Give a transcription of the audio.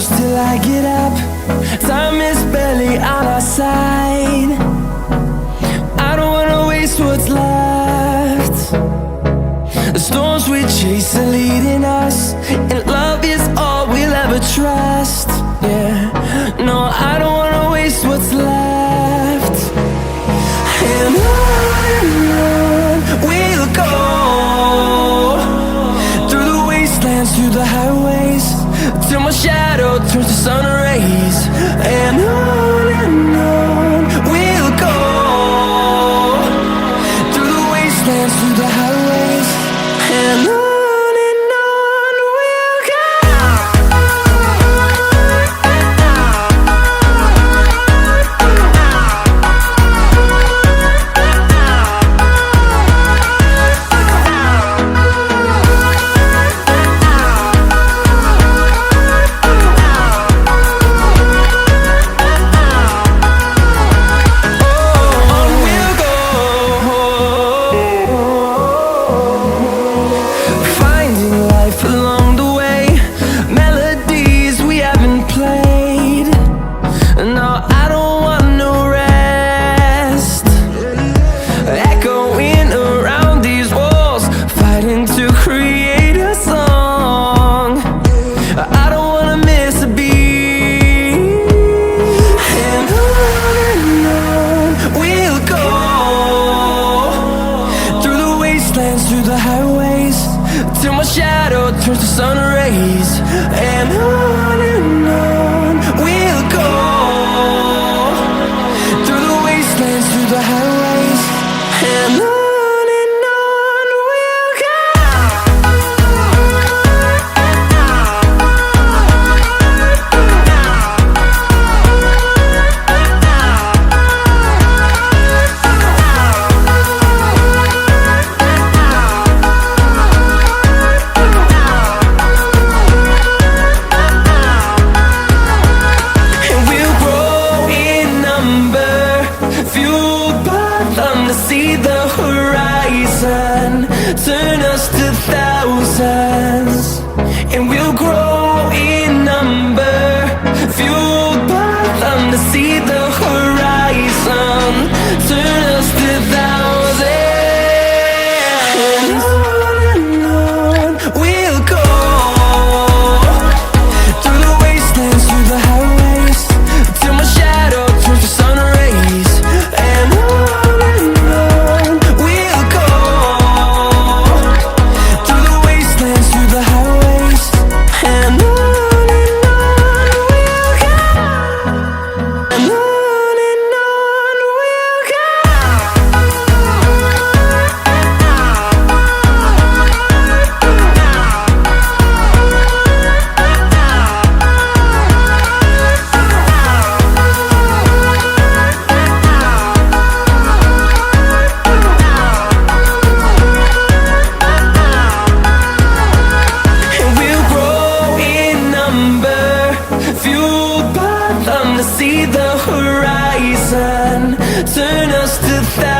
close till I get up. Time is barely on our side. I don't wanna waste what's left. The storms we chase are leading us, and love is all we'll ever trust. Yeah, no, I don't wanna waste what's left. And on we'll go, through the wastelands, through the highways, till my shadow turns to sun rays. And on we'll go, through the wastelands, through the highways, and on we'll go. Along the way, melodies we haven't played. No, I don't want no rest. Echoing around these walls, fighting to create a song. I don't wanna miss a beat. And on we'll go, through the wastelands, through the highways, till my shadow turns to sun rays. And on we'll go, through the wastelands, through the highways, and on we'll go. See the horizon, turn us to thousands, and we'll grow in number. Fueled by them to see the horizon, turn us to thousands. And on we'll go, through the wastelands, through the highways, till my shadow turns to sun rays. And see the horizon, turn us to thousands.